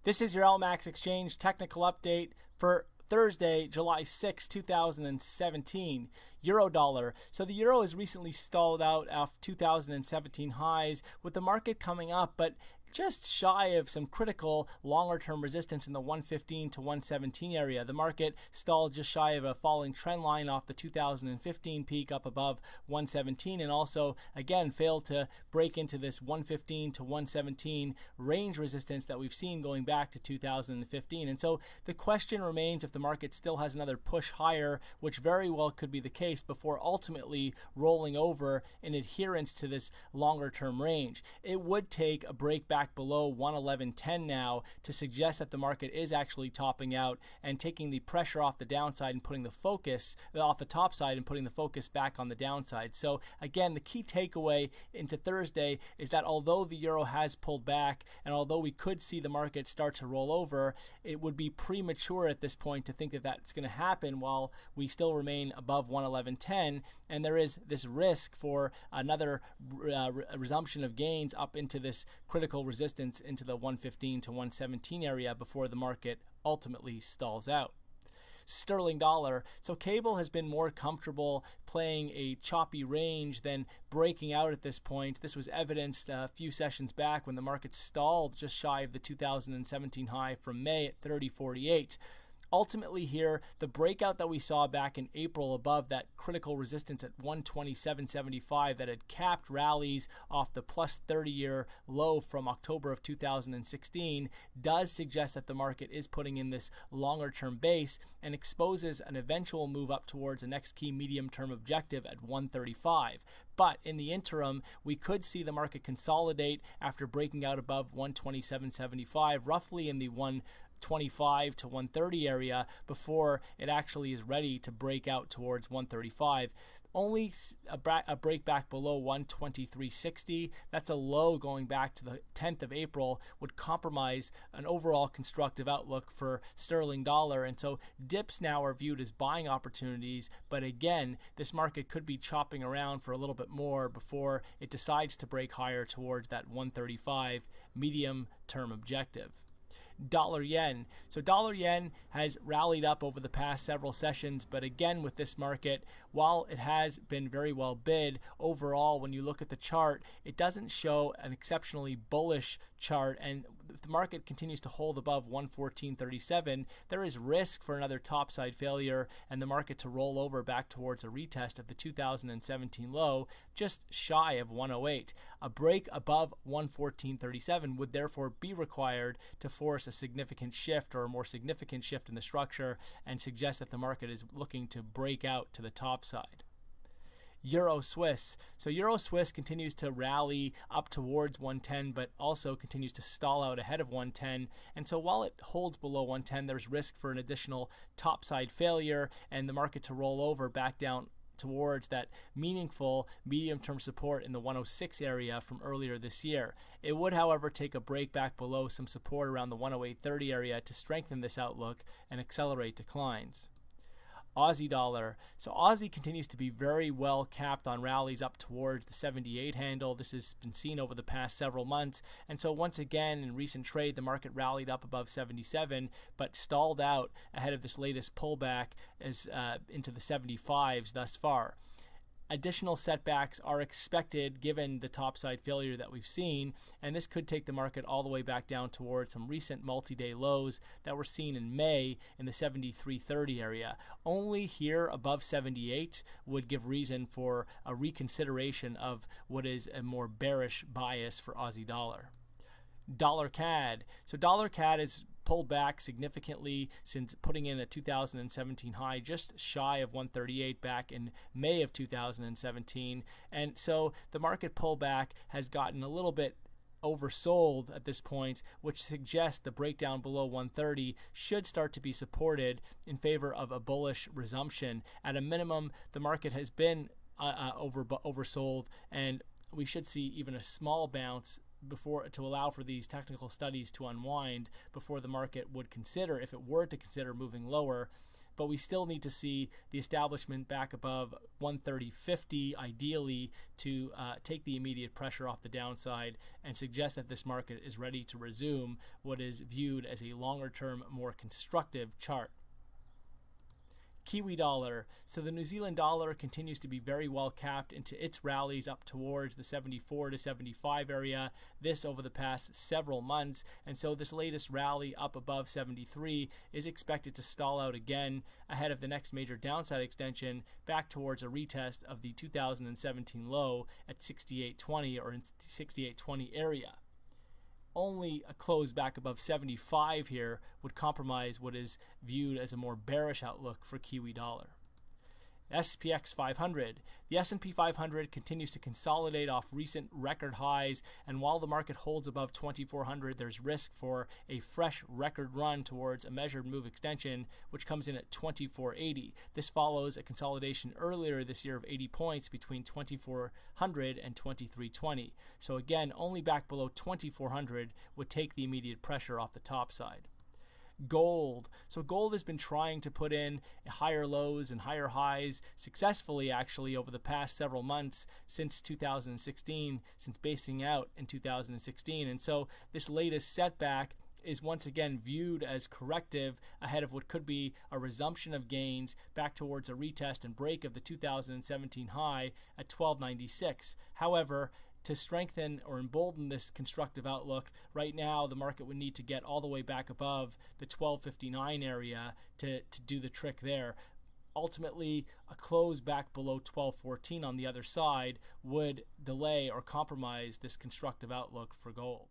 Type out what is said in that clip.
This is your LMAX Exchange technical update for Thursday, July 6, 2017. Euro dollar. So the euro has recently stalled out off 2017 highs with the market coming up, but just shy of some critical longer-term resistance in the 115 to 117 area. The market stalled just shy of a falling trend line off the 2015 peak up above 117, and also again failed to break into this 115 to 117 range resistance that we've seen going back to 2015. And so the question remains if the market still has another push higher, which very well could be the case, before ultimately rolling over in adherence to this longer-term range. It would take a break back below 111.10 now to suggest that the market is actually topping out and taking the pressure off the downside and putting the focus off the top side and putting the focus back on the downside. So again, the key takeaway into Thursday is that although the euro has pulled back and although we could see the market start to roll over, it would be premature at this point to think that that's going to happen while we still remain above 111.10, and there is this risk for another resumption of gains up into this critical resistance into the 115 to 117 area before the market ultimately stalls out. Sterling dollar. So cable has been more comfortable playing a choppy range than breaking out at this point. This was evidenced a few sessions back when the market stalled just shy of the 2017 high from May at 30.48. Ultimately here, the breakout that we saw back in April above that critical resistance at 127.75 that had capped rallies off the plus 30-year low from October of 2016 does suggest that the market is putting in this longer-term base and exposes an eventual move up towards the next key medium-term objective at 135. But in the interim, we could see the market consolidate after breaking out above 127.75, roughly in the 125 to 130 area before it actually is ready to break out towards 135. Only a break back below 123.60, that's a low going back to the 10th of April, would compromise an overall constructive outlook for sterling dollar. And so dips now are viewed as buying opportunities, but again, this market could be chopping around for a little bit more before it decides to break higher towards that 135 medium term objective. Dollar yen. So dollar yen has rallied up over the past several sessions, but again with this market, while it has been very well bid, overall when you look at the chart, it doesn't show an exceptionally bullish chart, and if the market continues to hold above 114.37, there is risk for another topside failure and the market to roll over back towards a retest of the 2017 low just shy of 108. A break above 114.37 would therefore be required to force a significant shift or a more significant shift in the structure and suggest that the market is looking to break out to the top side. Euro Swiss. So Euro Swiss continues to rally up towards 110, but also continues to stall out ahead of 110. And so while it holds below 110, there's risk for an additional topside failure and the market to roll over back down towards that meaningful medium-term support in the 106 area from earlier this year. It would, however, take a break back below some support around the 108.30 area to strengthen this outlook and accelerate declines. Aussie dollar. So Aussie continues to be very well capped on rallies up towards the 78 handle. This has been seen over the past several months. And so once again, in recent trade, the market rallied up above 77, but stalled out ahead of this latest pullback as into the 75s thus far. Additional setbacks are expected given the topside failure that we've seen, and this could take the market all the way back down towards some recent multi-day lows that were seen in May in the 73.30 area. Only here above 78 would give reason for a reconsideration of what is a more bearish bias for Aussie dollar. Dollar CAD. So dollar CAD is pulled back significantly since putting in a 2017 high just shy of 138 back in May of 2017, and so the market pullback has gotten a little bit oversold at this point, which suggests the breakdown below 130 should start to be supported in favor of a bullish resumption. At a minimum, the market has been oversold, and we should see even a small bounce before to allow for these technical studies to unwind before the market would consider, if it were to consider moving lower, but we still need to see the establishment back above 130.50 ideally to take the immediate pressure off the downside and suggest that this market is ready to resume what is viewed as a longer term, more constructive chart. Kiwi dollar. So the New Zealand dollar continues to be very well capped into its rallies up towards the 74 to 75 area, this over the past several months, and so this latest rally up above 73 is expected to stall out again ahead of the next major downside extension back towards a retest of the 2017 low at 68.20 or in 68.20 area. Only a close back above 75 here would compromise what is viewed as a more bearish outlook for Kiwi dollar. SPX 500. The S&P 500 continues to consolidate off recent record highs, and while the market holds above 2400, there's risk for a fresh record run towards a measured move extension, which comes in at 2480. This follows a consolidation earlier this year of 80 points between 2400 and 2320. So again, only back below 2400 would take the immediate pressure off the top side. Gold. So gold has been trying to put in higher lows and higher highs successfully actually over the past several months since 2016, since basing out in 2016. And so this latest setback is once again viewed as corrective ahead of what could be a resumption of gains back towards a retest and break of the 2017 high at 1296. However, to strengthen or embolden this constructive outlook, right now the market would need to get all the way back above the 1259 area to do the trick there. Ultimately, a close back below 1214 on the other side would delay or compromise this constructive outlook for gold.